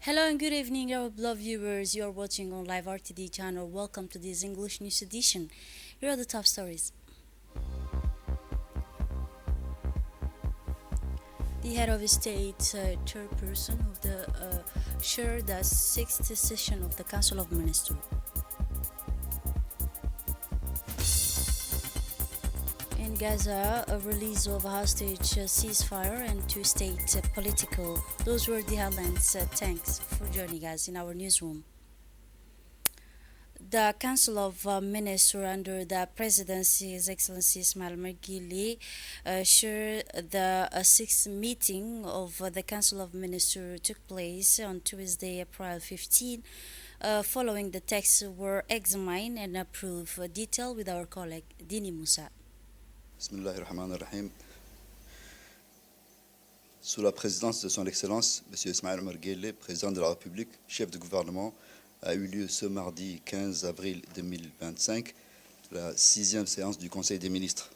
Hello and good evening, our beloved viewers. You are watching on Live RTD channel. Welcome to this English news edition. Here are the top stories. The head of state, chairperson of the sixth session of the Council of Ministers. In Gaza, a release of a hostage ceasefire and two-state political. Those were the headlines. Thanks for joining us in our newsroom. The Council of Ministers under the Presidency, His Excellency Ismail Mergili, sure the sixth meeting of the Council of Ministers took place on Tuesday, April 15. Following the texts were examined and approved. Detail with our colleague Dini Musa. Bismillahirrahmanirrahim. Sous la présidence de Son Excellence, M. Ismail Omar Guelleh, président de la République, chef de gouvernement, a eu lieu ce mardi 15 avril 2025, la sixième séance du Conseil des ministres.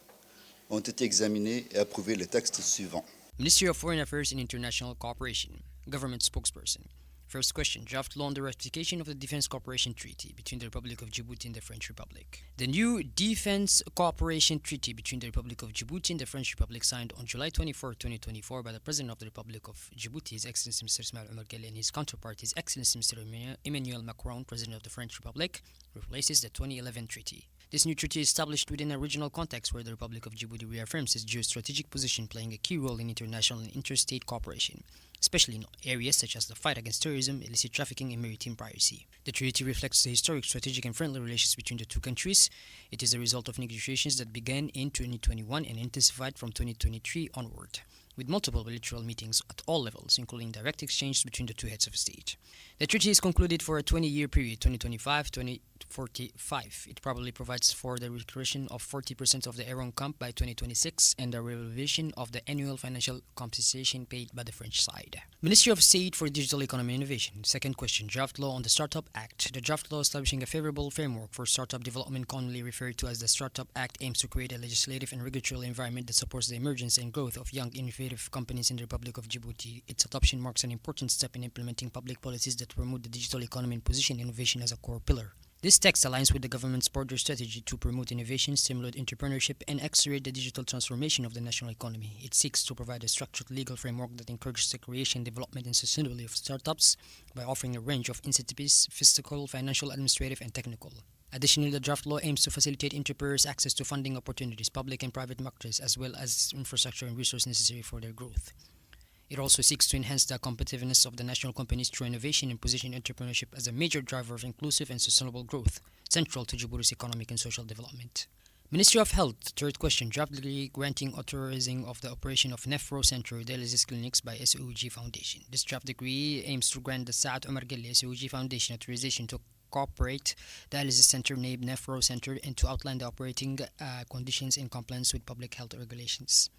Ont été examinés et approuvés les textes suivants. Ministry of Foreign Affairs and International Cooperation, Government Spokesperson. First question, draft law on the ratification of the Defense Cooperation Treaty between the Republic of Djibouti and the French Republic. The new Defense Cooperation Treaty between the Republic of Djibouti and the French Republic signed on July 24, 2024 by the President of the Republic of Djibouti, His Excellency Mr. Ismail Omar Guelleh, and his counterpart, His Excellency Mr. Emmanuel Macron, President of the French Republic, replaces the 2011 treaty. This new treaty is established within a regional context where the Republic of Djibouti reaffirms its geostrategic position, playing a key role in international and interstate cooperation, especially in areas such as the fight against terrorism, illicit trafficking, and maritime piracy. The treaty reflects the historic, strategic, and friendly relations between the two countries. It is a result of negotiations that began in 2021 and intensified from 2023 onward, with multiple bilateral meetings at all levels, including direct exchanges between the two heads of state. The treaty is concluded for a 20-year period, 2025-2045. It probably provides for the recreation of 40% of the Aeron Camp by 2026 and the revision of the annual financial compensation paid by the French side. Ministry of State for Digital Economy and Innovation. Second question, draft law on the Startup Act. The draft law establishing a favorable framework for startup development, commonly referred to as the Startup Act, aims to create a legislative and regulatory environment that supports the emergence and growth of young, innovative companies in the Republic of Djibouti. Its adoption marks an important step in implementing public policies that promote the digital economy and position innovation as a core pillar. This text aligns with the government's broader strategy to promote innovation, stimulate entrepreneurship, and accelerate the digital transformation of the national economy. It seeks to provide a structured legal framework that encourages the creation, development, and sustainability of startups by offering a range of incentives, fiscal, financial, administrative, and technical. Additionally, the draft law aims to facilitate entrepreneurs access to funding opportunities, public and private markets, as well as infrastructure and resources necessary for their growth. It also seeks to enhance the competitiveness of the national companies through innovation and position entrepreneurship as a major driver of inclusive and sustainable growth, central to Djibouti's economic and social development. Ministry of Health. Third question, draft decree granting authorizing of the operation of Nephro Center dialysis clinics by SOG Foundation. This draft decree aims to grant the Saad Omar Guelleh SOG Foundation authorization to cooperate dialysis center named Nephro Center and to outline the operating conditions in compliance with public health regulations.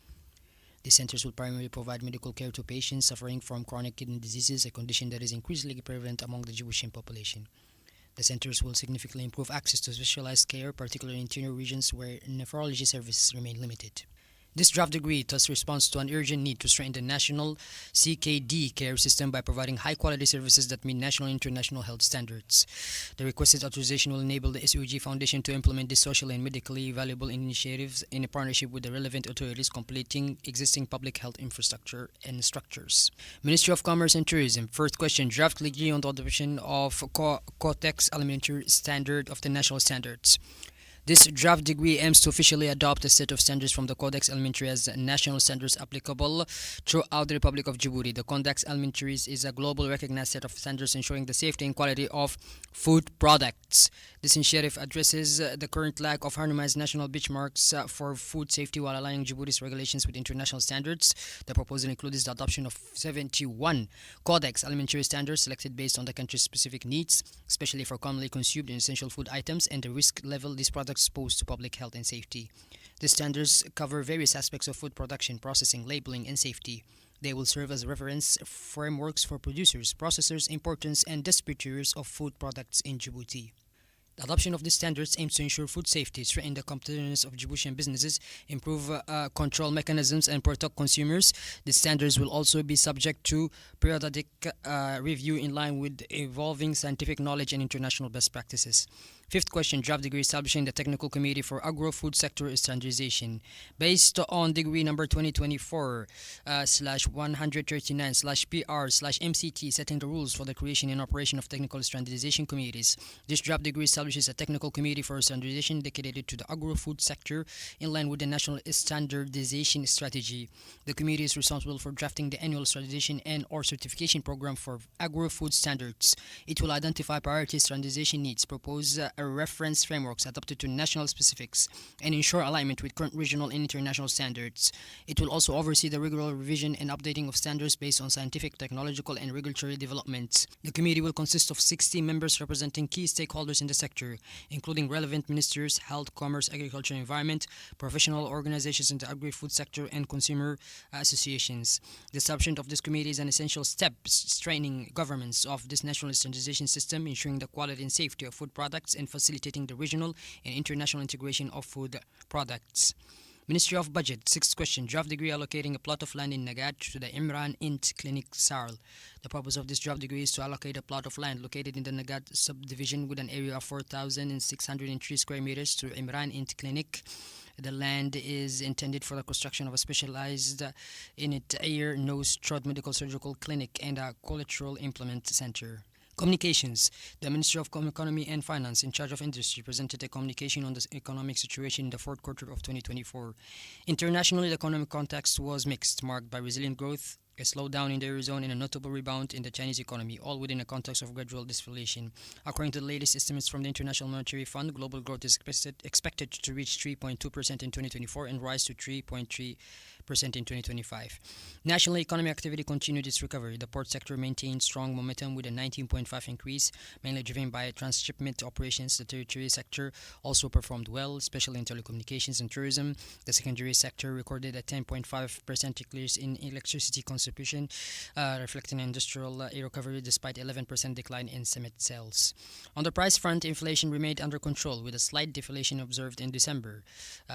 These centers will primarily provide medical care to patients suffering from chronic kidney diseases, a condition that is increasingly prevalent among the Djiboutian population. The centers will significantly improve access to specialized care, particularly in interior regions where nephrology services remain limited. This draft decree thus responds to an urgent need to strengthen the national CKD care system by providing high-quality services that meet national and international health standards. The requested authorization will enable the SOG Foundation to implement these social and medically valuable initiatives in a partnership with the relevant authorities, completing existing public health infrastructure and structures. Ministry of Commerce and Tourism. First question, draft decree on the adoption of Codex Alimentary Standard of the National Standards. This draft decree aims to officially adopt a set of standards from the Codex Alimentary as national standards applicable throughout the Republic of Djibouti. The Codex Alimentary is a global recognized set of standards ensuring the safety and quality of food products. This initiative addresses the current lack of harmonized national benchmarks for food safety while aligning Djibouti's regulations with international standards. The proposal includes the adoption of 71 Codex Alimentary standards selected based on the country's specific needs, especially for commonly consumed and essential food items and the risk level these products pose to public health and safety. The standards cover various aspects of food production, processing, labeling, and safety. They will serve as reference frameworks for producers, processors, importers, and distributors of food products in Djibouti. The adoption of these standards aims to ensure food safety, strengthen the competitiveness of Djiboutian businesses, improve control mechanisms, and protect consumers. The standards will also be subject to periodic review in line with evolving scientific knowledge and international best practices. Fifth question, draft degree establishing the Technical Committee for Agro-Food Sector Standardization. Based on degree number 2024 139 PR MCT, setting the rules for the creation and operation of technical standardization committees. This draft degree establishes a technical committee for standardization dedicated to the agro-food sector in line with the national standardization strategy. The committee is responsible for drafting the annual standardization and or certification program for agro-food standards. It will identify priority standardization needs, propose reference frameworks adapted to national specifics, and ensure alignment with current regional and international standards. It will also oversee the regular revision and updating of standards based on scientific, technological, and regulatory developments. The committee will consist of 60 members representing key stakeholders in the sector, including relevant ministers, health, commerce, agriculture, environment, professional organizations in the agri-food sector, and consumer associations. The establishment of this committee is an essential step strengthening governance of this national standardization system, ensuring the quality and safety of food products, and facilitating the regional and international integration of food products. Ministry of Budget. Sixth question. Draft degree allocating a plot of land in Nagat to the Imran Int Clinic Sarl. The purpose of this draft degree is to allocate a plot of land located in the Nagat subdivision with an area of 4,603 square meters to Imran Int Clinic. The land is intended for the construction of a specialized in ear, nose, throat medical surgical clinic and a collateral implement center. Communications. The Ministry of Economy and Finance, in charge of industry, presented a communication on the economic situation in the fourth quarter of 2024. Internationally, the economic context was mixed, marked by resilient growth, a slowdown in the Eurozone, and a notable rebound in the Chinese economy, all within a context of gradual disinflation. According to the latest estimates from the International Monetary Fund, global growth is expected to reach 3.2% in 2024 and rise to 3.3% in 2025. National economic activity continued its recovery. The port sector maintained strong momentum with a 19.5% increase, mainly driven by transshipment operations. The tertiary sector also performed well, especially in telecommunications and tourism. The secondary sector recorded a 10.5% decrease in electricity consumption, reflecting industrial recovery despite 11% decline in cement sales. On the price front, inflation remained under control with a slight deflation observed in December,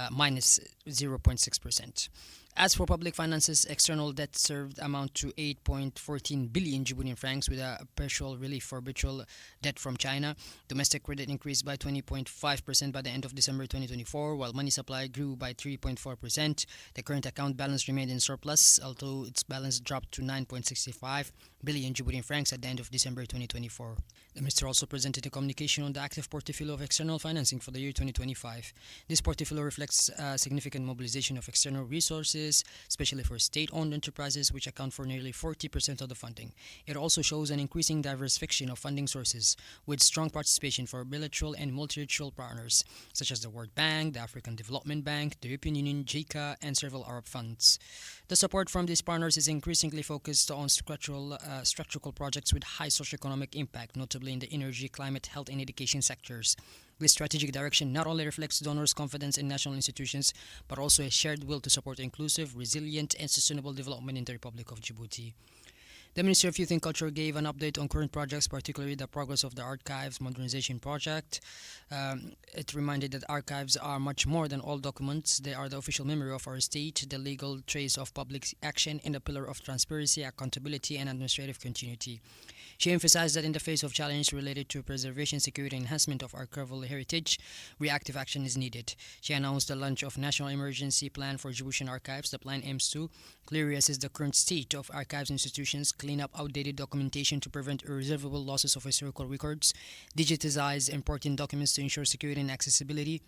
minus 0.6%. As for public finances, external debt served amount to 8.14 billion Djiboutian francs with a partial relief for bilateral debt from China. Domestic credit increased by 20.5% by the end of December 2024, while money supply grew by 3.4%. The current account balance remained in surplus, although its balance dropped to 9.65 billion Djiboutian francs at the end of December 2024. The minister also presented a communication on the active portfolio of external financing for the year 2025. This portfolio reflects significant mobilization of external resources, especially for state-owned enterprises, which account for nearly 40% of the funding. It also shows an increasing diversification of funding sources, with strong participation for bilateral and multilateral partners, such as the World Bank, the African Development Bank, the European Union, JICA, and several Arab funds. The support from these partners is increasingly focused on structural projects with high socioeconomic impact, notably in the energy, climate, health, and education sectors. This strategic direction not only reflects donors' confidence in national institutions, but also a shared will to support inclusive, resilient, and sustainable development in the Republic of Djibouti. The Ministry of Youth and Culture gave an update on current projects, particularly the progress of the Archives Modernization Project. It reminded that archives are much more than all documents. They are the official memory of our state, the legal trace of public action, and a pillar of transparency, accountability, and administrative continuity. She emphasized that in the face of challenges related to preservation, security, and enhancement of archival heritage, reactive action is needed. She announced the launch of National Emergency Plan for Djiboutian Archives. The plan aims to clearly assess the current state of archives institutions, clean up outdated documentation to prevent irreversible losses of historical records, digitize important documents to ensure security and accessibility,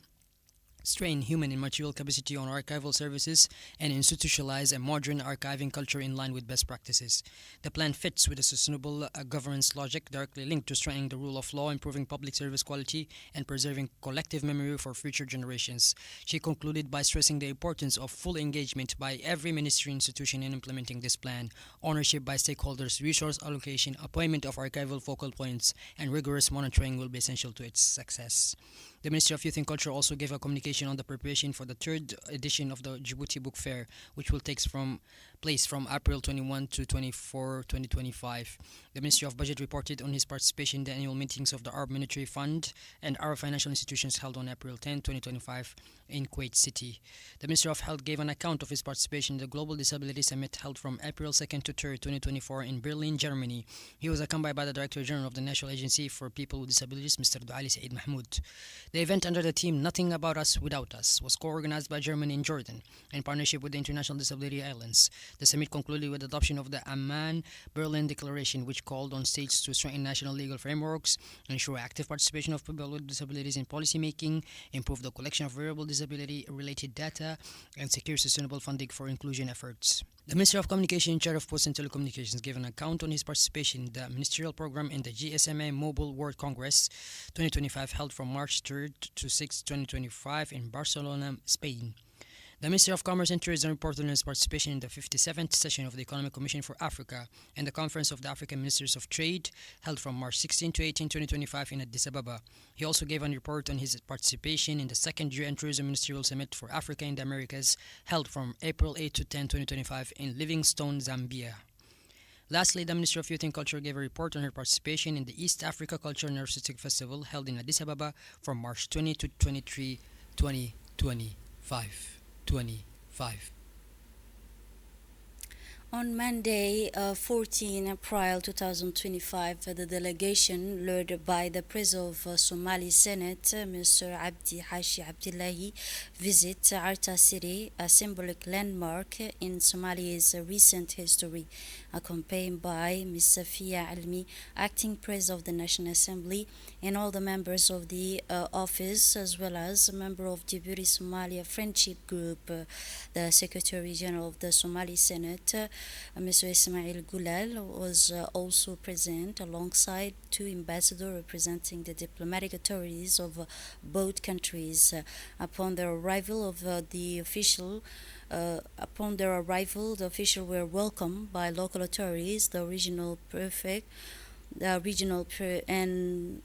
strain human and material capacity on archival services, and institutionalize a modern archiving culture in line with best practices. The plan fits with a sustainable governance logic directly linked to strengthening the rule of law, improving public service quality, and preserving collective memory for future generations. She concluded by stressing the importance of full engagement by every ministry institution in implementing this plan, ownership by stakeholders, resource allocation, appointment of archival focal points, and rigorous monitoring will be essential to its success. The Ministry of Youth and Culture also gave a communication on the preparation for the third edition of the Djibouti Book Fair, which will take place from April 21 to 24, 2025. The Ministry of Budget reported on his participation in the annual meetings of the Arab Monetary Fund and Arab financial institutions held on April 10, 2025 in Kuwait City. The Ministry of Health gave an account of his participation in the Global Disability Summit held from April 2nd to 3rd, 2024 in Berlin, Germany. He was accompanied by the Director General of the National Agency for People with Disabilities, Mr. Duali Said Mahmoud. The event under the theme Nothing About Us Without Us was co-organized by Germany and Jordan in partnership with the International Disability Islands. The summit concluded with the adoption of the Amman-Berlin Declaration, which called on states to strengthen national legal frameworks, ensure active participation of people with disabilities in policymaking, improve the collection of variable disability-related data, and secure sustainable funding for inclusion efforts. The Minister of Communication in charge of Posts and Telecommunications gave an account on his participation in the ministerial program in the GSMA Mobile World Congress 2025 held from March 3rd to 6th, 2025 in Barcelona, Spain. The Ministry of Commerce and Tourism reported on his participation in the 57th session of the Economic Commission for Africa and the Conference of the African Ministers of Trade held from March 16 to 18, 2025 in Addis Ababa. He also gave a report on his participation in the second UN Tourism Ministerial Summit for Africa and the Americas held from April 8 to 10, 2025 in Livingstone, Zambia. Lastly, the Ministry of Youth and Culture gave a report on her participation in the East Africa Culture and Artistic Festival held in Addis Ababa from March 20 to 23, 2025. On Monday, 14 April 2025, the delegation led by the President of Somali Senate, Mr. Abdi Hashi Abdullahi, visit Arta City, a symbolic landmark in Somalia's recent history, accompanied by Ms. Safia Almi, acting President of the National Assembly, and all the members of the office, as well as a member of Djibouti Somalia Friendship Group, the Secretary General of the Somali Senate, Mr. Ismail Gulal, was also present alongside two ambassadors representing the diplomatic authorities of both countries. Upon their arrival, the officials were welcomed by local authorities, the regional prefect, and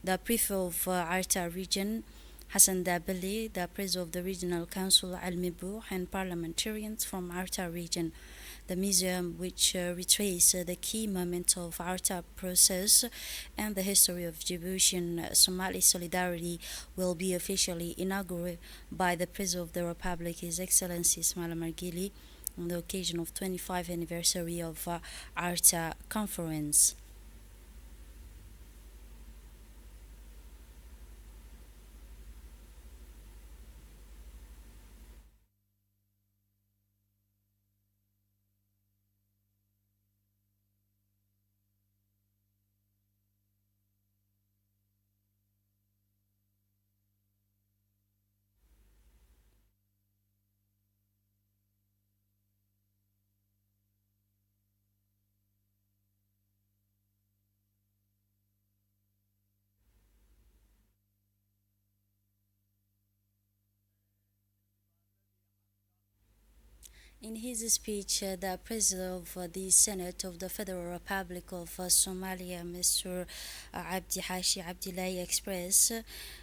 the prefect of Arta region, Hassan Dabeli, the president of the Regional Council Al Mibu, and parliamentarians from Arta region. The museum, which retraces the key moments of Arta process and the history of Djiboutian Somali solidarity, will be officially inaugurated by the President of the Republic, His Excellency Ismail Margili, on the occasion of 25th anniversary of Arta Conference. In his speech, the President of the Senate of the Federal Republic of Somalia, Mr. Abdi Hashi Abdullahi, expressed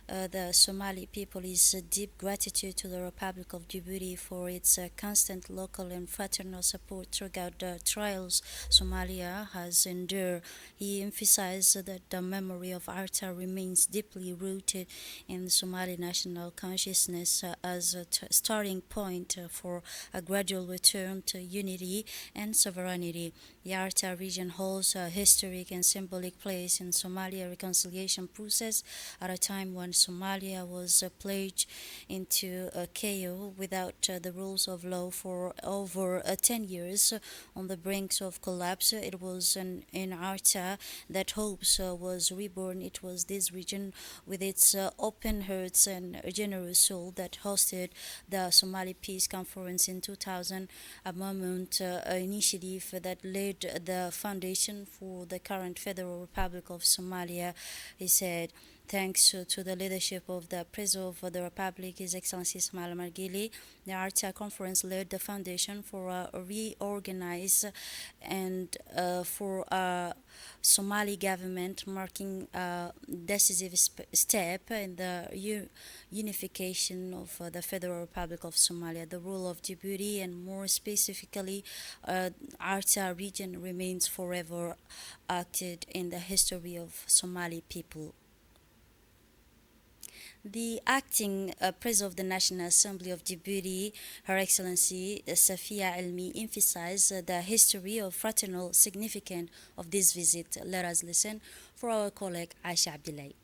the Somali people's deep gratitude to the Republic of Djibouti for its constant local and fraternal support throughout the trials Somalia has endured. He emphasized that the memory of Arta remains deeply rooted in Somali national consciousness as a starting point for a gradual return to unity and sovereignty. The Arta region holds a historic and symbolic place in Somalia reconciliation process at a time when Somalia was plunged into chaos without the rules of law for over 10 years. On the brink of collapse, it was in Arta that hopes was reborn. It was this region with its open hearts and generous soul that hosted the Somali Peace Conference in 2000, a moment initiative that laid the foundation for the current Federal Republic of Somalia. He said, Thanks to the leadership of the President of the Republic, His Excellency Ismail Margili, the ARTA conference laid the foundation for a reorganized and for a Somali government, marking a decisive step in the unification of the Federal Republic of Somalia. The rule of Djibouti, and more specifically, ARTA region, remains forever acted in the history of Somali people. The acting President of the National Assembly of Djibouti, Her Excellency Safia Elmi, emphasized the history of fraternal significance of this visit. Let us listen for our colleague Aisha Abdullahi.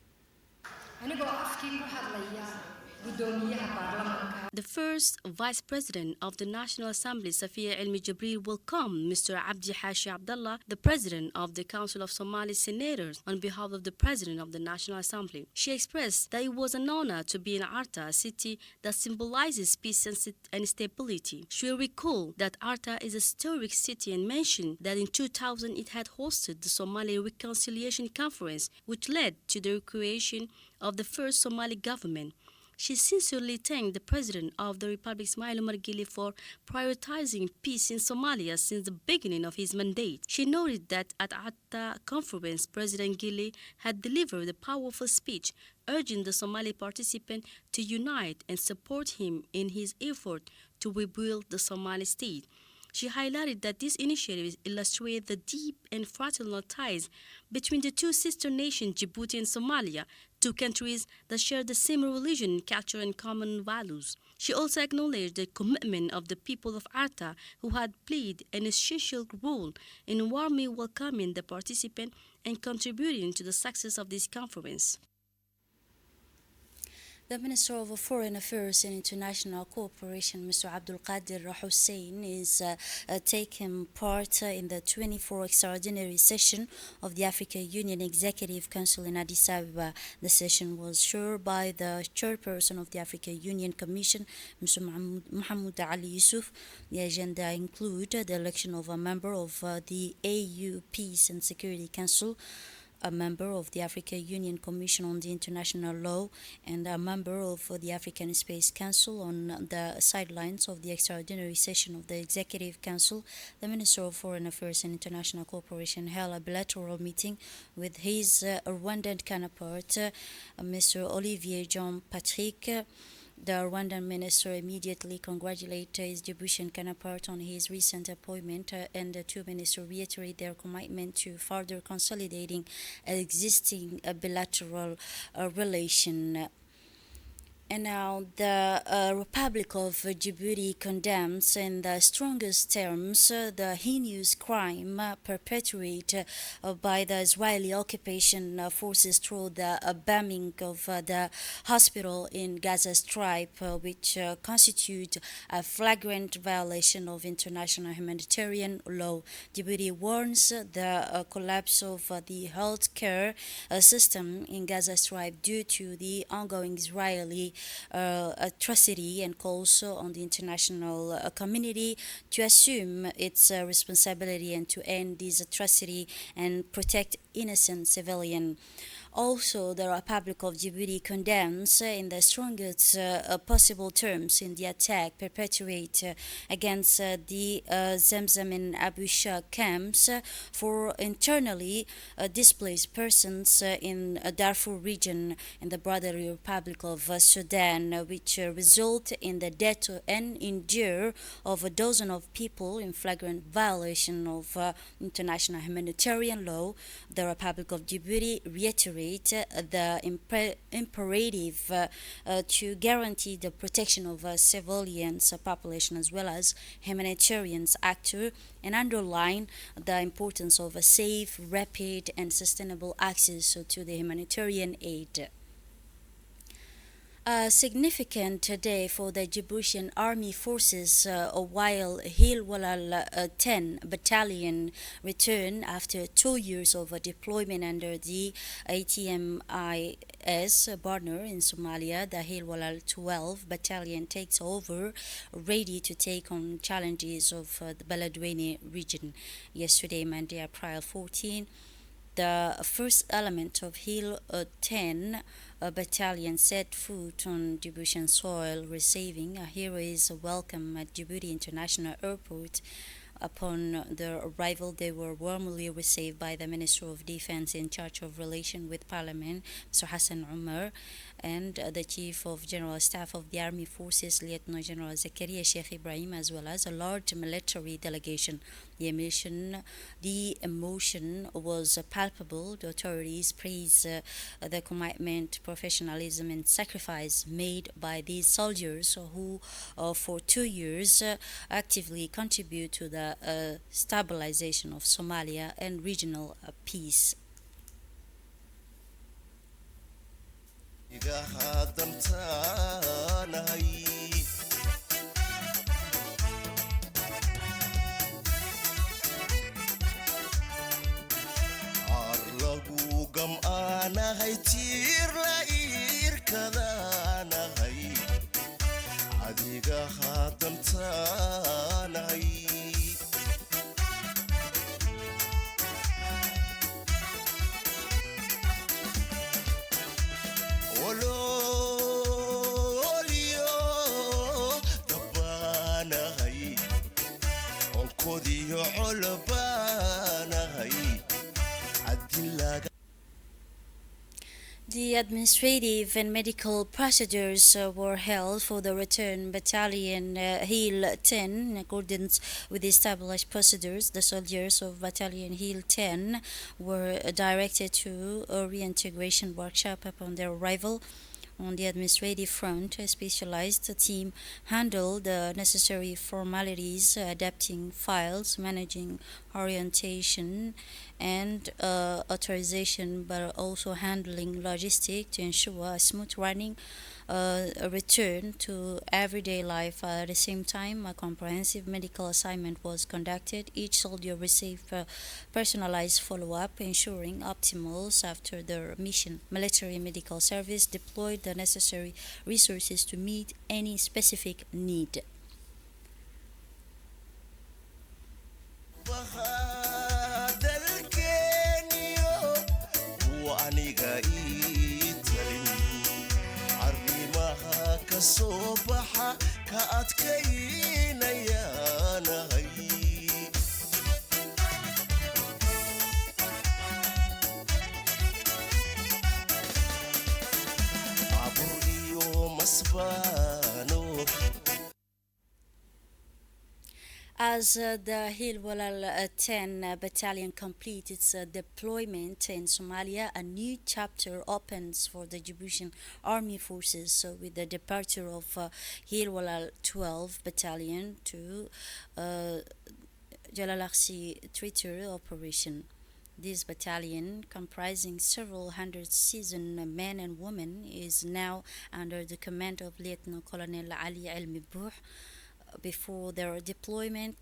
The first Vice President of the National Assembly, Safia Elmi Jibril, welcomed Mr. Abdi Hashi Abdullah, the President of the Council of Somali Senators, on behalf of the President of the National Assembly. She expressed that it was an honor to be in Arta, a city that symbolizes peace and stability. She recalled that Arta is a historic city and mentioned that in 2000 it had hosted the Somali Reconciliation Conference, which led to the creation of the first Somali government. She sincerely thanked the President of the Republic, Ismail Margili, for prioritizing peace in Somalia since the beginning of his mandate. She noted that at Atta conference, President Gili had delivered a powerful speech urging the Somali participants to unite and support him in his effort to rebuild the Somali state. She highlighted that these initiatives illustrate the deep and fraternal ties between the two sister nations, Djibouti and Somalia, two countries that share the same religion, culture, and common values. She also acknowledged the commitment of the people of Arta, who had played an essential role in warmly welcoming the participants and contributing to the success of this conference. The Minister of Foreign Affairs and International Cooperation, Mr. Abdul Qadir Hussein, is taking part in the 24th extraordinary session of the African Union Executive Council in Addis Ababa. The session was chaired by the chairperson of the African Union Commission, Mr. Mohamed Ali Yusuf. The agenda included the election of a member of the AU Peace and Security Council, a member of the African Union Commission on the International Law, and a member of the African Space Council. On the sidelines of the extraordinary session of the Executive Council, the Minister of Foreign Affairs and International Cooperation held a bilateral meeting with his Rwandan counterpart, Mr. Olivier Jean-Patrick. The Rwandan minister immediately congratulated his Djiboutian counterpart on his recent appointment, and the two ministers reiterated their commitment to further consolidating existing bilateral relation. And now the Republic of Djibouti condemns in the strongest terms the heinous crime perpetrated by the Israeli occupation forces through the bombing of the hospital in Gaza Strip, which constitute a flagrant violation of international humanitarian law. Djibouti warns the collapse of the healthcare system in Gaza Strip due to the ongoing Israeli atrocity, and calls on the international community to assume its responsibility and to end this atrocity and protect innocent civilians. Also, the Republic of Djibouti condemns in the strongest possible terms in the attack perpetrated against the Zamzam and Abu Shah camps for internally displaced persons in Darfur region in the broader Republic of Sudan, which result in the death and injury of a dozen of people in flagrant violation of international humanitarian law. The Republic of Djibouti reiterates the imperative to guarantee the protection of civilians population as well as humanitarian actors, and underline the importance of a safe, rapid, and sustainable access to the humanitarian aid. A significant day for the Djiboutian Army Forces while Hil Walal 10 Battalion returned after 2 years of deployment under the ATMIS banner in Somalia. The Hil Walal 12 Battalion takes over, ready to take on challenges of the Beledweyne region. Yesterday, Monday, April 14, the first element of Hill 10 battalion set foot on Djiboutian soil, receiving a hero's welcome at Djibouti International Airport. Upon their arrival, they were warmly received by the Minister of Defense in charge of relation with Parliament, Mr. Hassan Umar, and the Chief of General Staff of the Army Forces, Lieutenant General Zakaria Sheikh Ibrahim, as well as a large military delegation. The emotion was palpable. The authorities praised the commitment, professionalism, and sacrifice made by these soldiers who, for 2 years, actively contribute to the stabilization of Somalia and regional peace. The administrative and medical procedures were held for the return battalion Hill 10 in accordance with the established procedures. The soldiers of battalion Hill 10 were directed to a reintegration workshop upon their arrival. On the administrative front, a specialized team handled the necessary formalities, adapting files, managing orientation and authorization, but also handling logistics to ensure a smooth running a return to everyday life. At the same time, a comprehensive medical assignment was conducted. Each soldier received personalized follow-up, ensuring optimals after their mission. Military medical service deployed the necessary resources to meet any specific need. As the Hilwalal 10 battalion completes its deployment in Somalia, a new chapter opens for the Djiboutian Army Forces with the departure of Hilwalal 12 battalion to Jalalakhsi Theater operation. This battalion, comprising several hundred seasoned men and women, is now under the command of Lieutenant Colonel Ali Elmi Bouh. Before their deployment,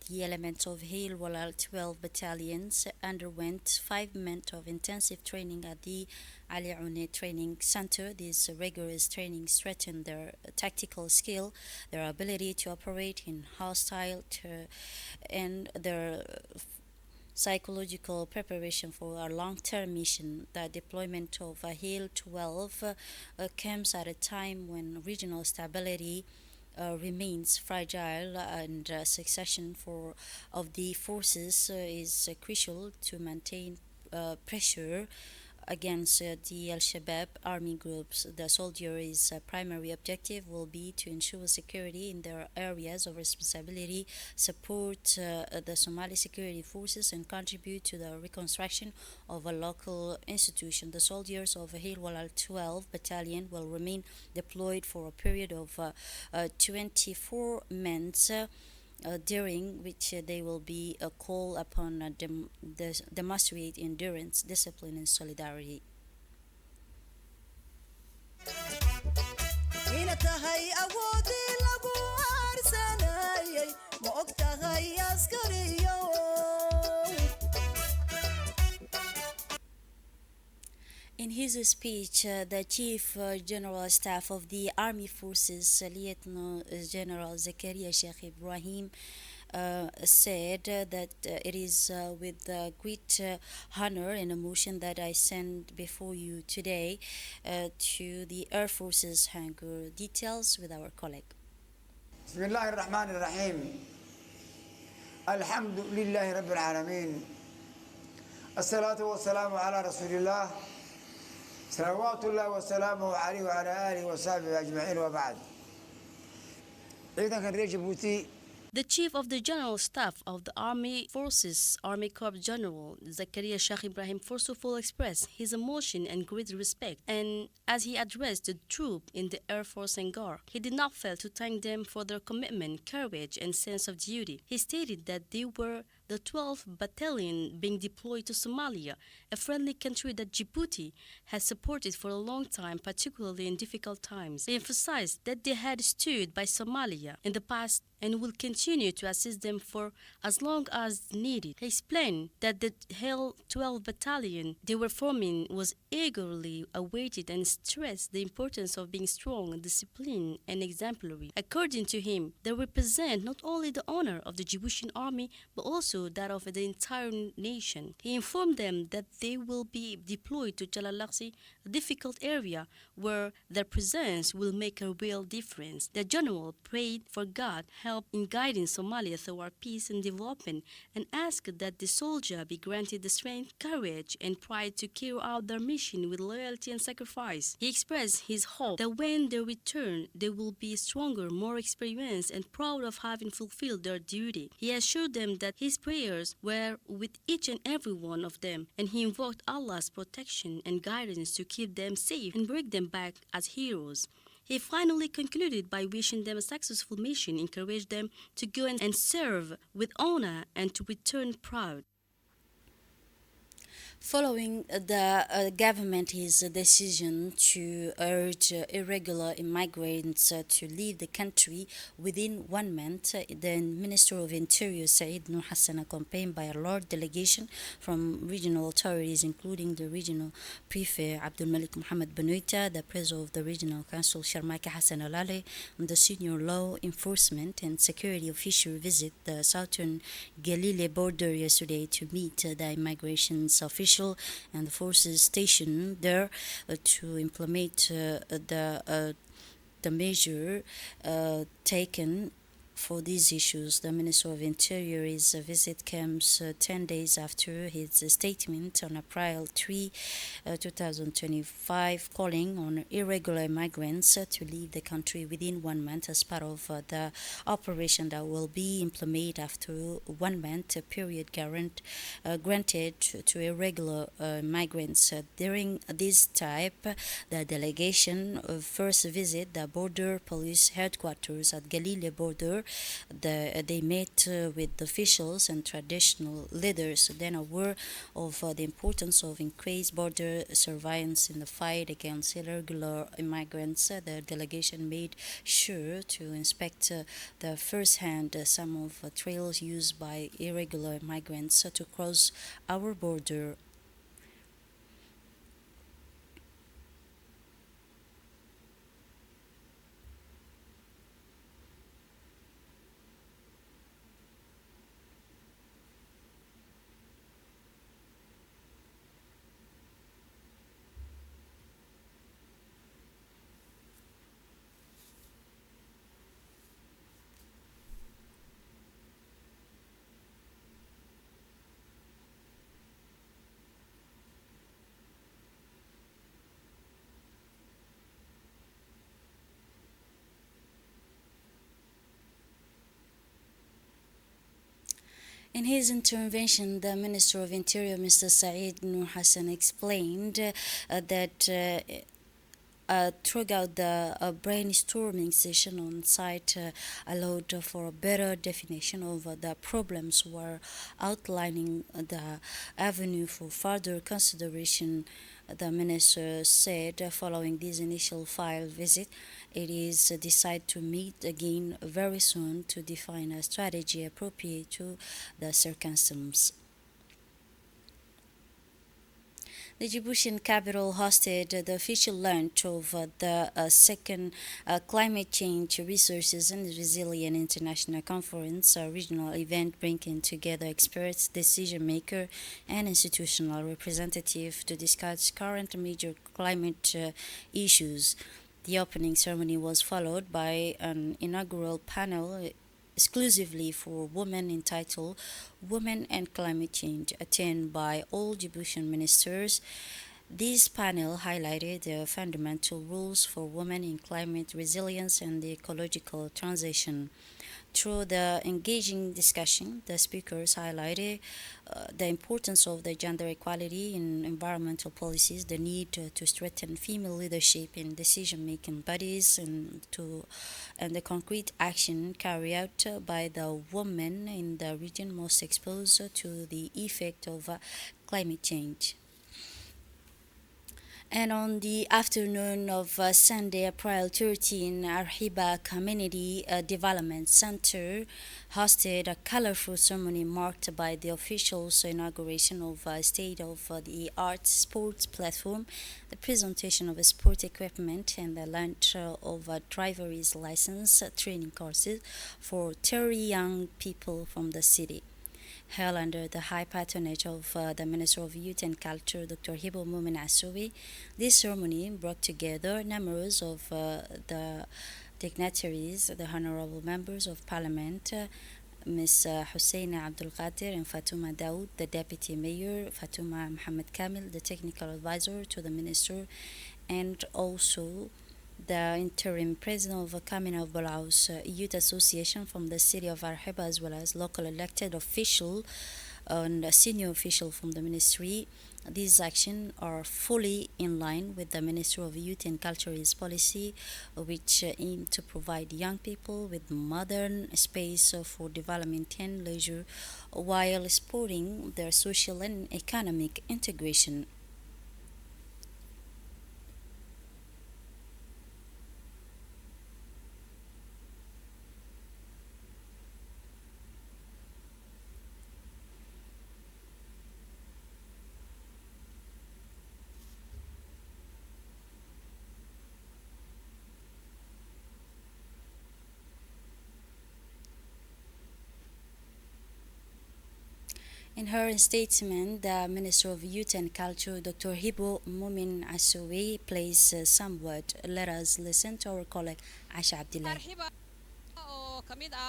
the elements of Hill Walal 12 battalions underwent 5 months of intensive training at the Ali Oune Training Center. This rigorous training strengthened their tactical skill, their ability to operate in hostile and their psychological preparation for a long-term mission. The deployment of Hill 12 comes at a time when regional stability remains fragile, and succession of the forces is crucial to maintain pressure against the Al-Shabaab army groups. The soldiers' primary objective will be to ensure security in their areas of responsibility, support the Somali security forces, and contribute to the reconstruction of a local institution. The soldiers of Hilwalal 12 battalion will remain deployed for a period of 24 months. During which they will be called upon demonstrate endurance, discipline, and solidarity. In his speech, the Chief General Staff of the Army Forces, Lieutenant General Zakaria Sheikh Ibrahim, said that it is with great honor and emotion that I send before you today to the Air Force's hangar. Details with our colleague. بسم الله الرحمن الرحيم الحمد لله رب العالمين الصلاة والسلام على رسول الله صلوات الله وسلامه عليه وعلى آله وصحبه أجمعين وبعد إذا كان رئيس جيبوتي. The Chief of the General Staff of the Army Forces, Army Corps General Zakaria Sheikh Ibrahim, first of all expressed his emotion and great respect, and as he addressed the troops in the Air Force hangar, he did not fail to thank them for their commitment, courage, and sense of duty. He stated that they were the 12th Battalion being deployed to Somalia, a friendly country that Djibouti has supported for a long time, particularly in difficult times. He emphasized that they had stood by Somalia in the past and will continue to assist them for as long as needed. He explained that the Hell 12 Battalion they were forming was eagerly awaited and stressed the importance of being strong, disciplined, and exemplary. According to him, they represent not only the honor of the Djiboutian army but also that of the entire nation. He informed them that they will be deployed to Jalalaksi, a difficult area where their presence will make a real difference. The general prayed for God help in guiding Somalia toward peace and development and asked that the soldier be granted the strength, courage, and pride to carry out their mission with loyalty and sacrifice. He expressed his hope that when they return, they will be stronger, more experienced, and proud of having fulfilled their duty. He assured them that his prayers were with each and every one of them, and he invoked Allah's protection and guidance to keep them safe and bring them back as heroes. He finally concluded by wishing them a successful mission, encouraged them to go and serve with honor and to return proud. Following the government's decision to urge irregular immigrants to leave the country within 1 month, the Minister of Interior Said Nur Hassan, accompanied by a large delegation from regional authorities, including the regional prefect Abdul Malik Mohammed Benoita, the president of the regional council Sharmaka Hassan Alale, and the senior law enforcement and security official visit the southern Galile border yesterday to meet the immigration officials and the forces stationed there to implement the measure taken for these issues. The Minister of Interior's visit comes 10 days after his statement on April 3, 2025, calling on irregular immigrants to leave the country within 1 month as part of the operation that will be implemented after 1 month period granted to irregular migrants. During this type, the delegation first visit the border police headquarters at Galile border. They met with officials and traditional leaders. Then, aware of the importance of increased border surveillance in the fight against irregular immigrants, the delegation made sure to inspect the first-hand some of the trails used by irregular migrants to cross our border. In his intervention, the Minister of Interior, Mr. Saeed Nur Hassan, explained that throughout the brainstorming session on site allowed for a better definition of the problems, were outlining the avenue for further consideration. The minister said following this initial field visit, it is decided to meet again very soon to define a strategy appropriate to the circumstances. The Djiboutian capital hosted the official launch of the second Climate Change, Resources and Resilient International Conference, a regional event bringing together experts, decision makers, and institutional representatives to discuss current major climate issues. The opening ceremony was followed by an inaugural panel exclusively for women entitled Women and Climate Change, attended by all Djiboutian ministers. This panel highlighted the fundamental rules for women in climate resilience and the ecological transition. Through the engaging discussion, the speakers highlighted the importance of the gender equality in environmental policies, the need to strengthen female leadership in decision-making bodies, and the concrete action carried out by the women in the region most exposed to the effect of climate change. And on the afternoon of Sunday, April 13, Arhiba Community Development Center hosted a colorful ceremony marked by the official inauguration of a state-of-the-art sports platform, the presentation of sport equipment, and the launch of a driver's license training courses for 30 young people from the city. Held under the high patronage of the Minister of Youth and Culture, Dr. Hibo Mumin Asowi, this ceremony brought together numbers of the dignitaries, the honorable members of Parliament, Ms. Husseina Abdul Qadir and Fatuma Daoud, the Deputy Mayor, Fatuma Mohammed Kamil, the Technical Advisor to the Minister, and also the interim president of the Kamina of Balaus Youth Association from the city of Arheba, as well as local elected official and a senior official from the ministry. These actions are fully in line with the Ministry of Youth and Culture's policy, which aim to provide young people with modern space for development and leisure while supporting their social and economic integration. In her statement, the Minister of Youth and Culture, Dr. Hibo Mumin Asowi, plays some word. Let us listen to our colleague Asha Abdullah.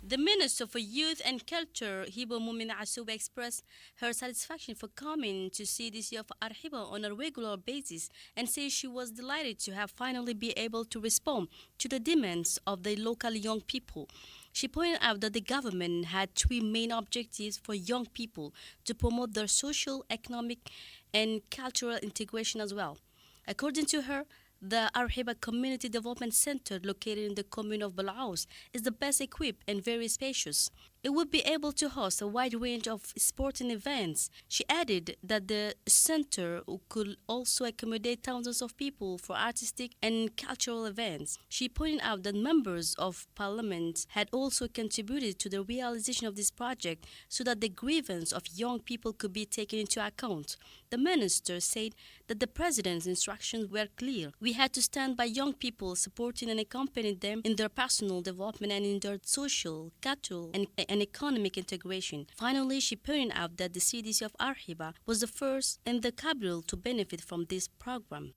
The Minister for Youth and Culture, Hibo Mumin Asoub, expressed her satisfaction for coming to see this year of Arhiba on a regular basis and says she was delighted to have finally be able to respond to the demands of the local young people. She pointed out that the government had three main objectives for young people to promote their social, economic, and cultural integration as well. According to her, the Arhiba Community Development Center, located in the commune of Balaus, is the best equipped and very spacious. It would be able to host a wide range of sporting events. She added that the center could also accommodate thousands of people for artistic and cultural events. She pointed out that members of parliament had also contributed to the realization of this project so that the grievance of young people could be taken into account. The minister said that the president's instructions were clear. We had to stand by young people, supporting and accompanying them in their personal development and in their social, cultural, and economic integration. Finally, she pointed out that the CDC of Arhiba was the first in the capital to benefit from this program.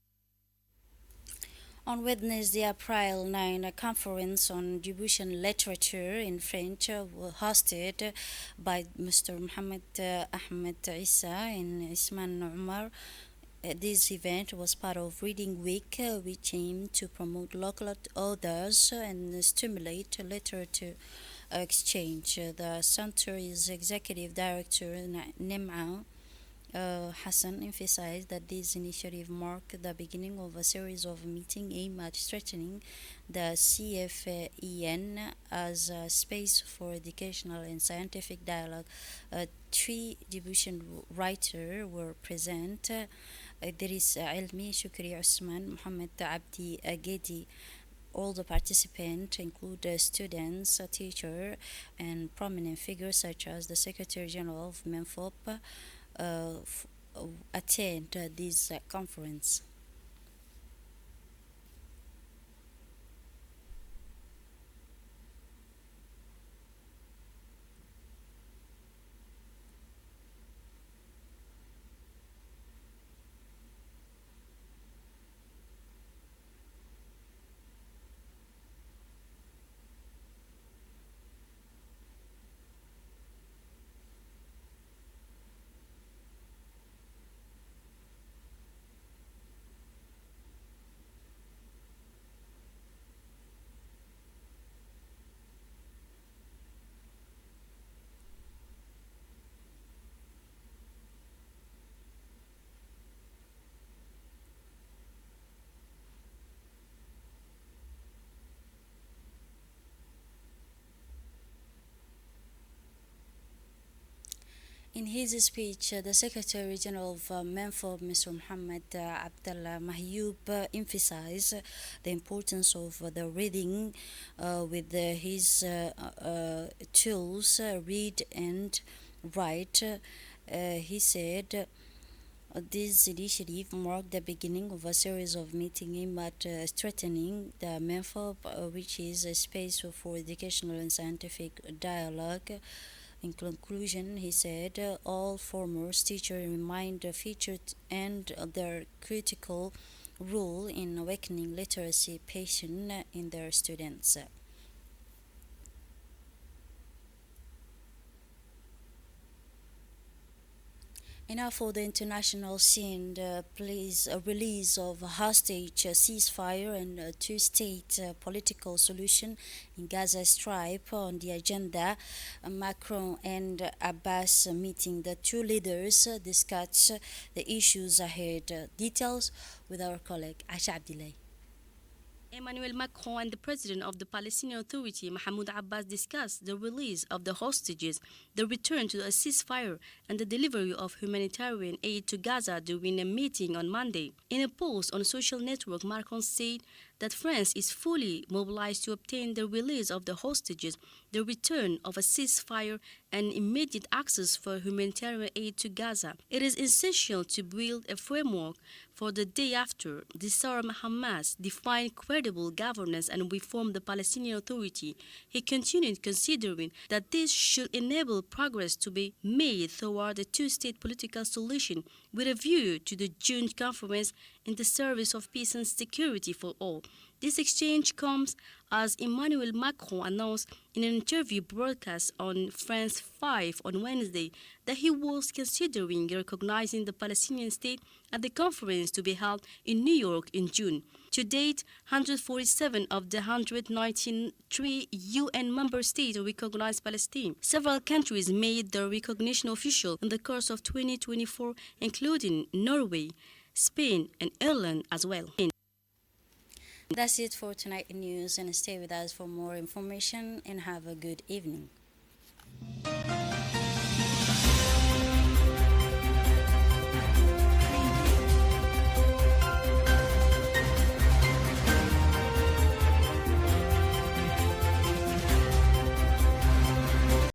On Wednesday, April 9, a conference on Djiboutian literature in French was hosted by Mr. Mohamed Ahmed Issa and Isman Umar. This event was part of Reading Week, which aimed to promote local authors and stimulate literature exchange. The center's executive director, Nem'a Hassan, emphasized that this initiative marked the beginning of a series of meetings aimed at strengthening the CFEN as a space for educational and scientific dialogue. Three Djiboutian writers were present. Idris Ilmi, Shukri Usman, Mohamed Abdi Agedi. All the participants include students, teachers, and prominent figures such as the Secretary General of MENFOP, attend this conference. In his speech, the Secretary General of MENFOB, Mr. Mohammed Abdallah Mahyoub, emphasized the importance of the reading with his tools, read and write. He said this initiative marked the beginning of a series of meetings aimed at strengthening the MENFOB, which is a space for educational and scientific dialogue. In conclusion, he said all former teachers remained featured and their critical role in awakening literacy passion in their students. And now for the international scene, the release of a hostage ceasefire and a two-state political solution in Gaza Strip on the agenda. Macron and Abbas meeting the two leaders discuss the issues ahead. Details with our colleague Aisha Abdillah. Emmanuel Macron and the president of the Palestinian Authority, Mahmoud Abbas, discussed the release of the hostages, the return to a ceasefire, and the delivery of humanitarian aid to Gaza during a meeting on Monday. In a post on social network, Macron said that France is fully mobilized to obtain the release of the hostages, the return of a ceasefire, and immediate access for humanitarian aid to Gaza. It is essential to build a framework for the day after, disarm Hamas, define credible governance, and reform the Palestinian Authority. He continued, considering that this should enable progress to be made toward a two-state political solution with a view to the June conference in the service of peace and security for all. This exchange comes as Emmanuel Macron announced in an interview broadcast on France 5 on Wednesday that he was considering recognizing the Palestinian state at the conference to be held in New York in June. To date, 147 of the 193 UN member states recognize Palestine. Several countries made their recognition official in the course of 2024, including Norway, Spain, and Ireland as well. That's it for tonight news, and stay with us for more information and have a good evening.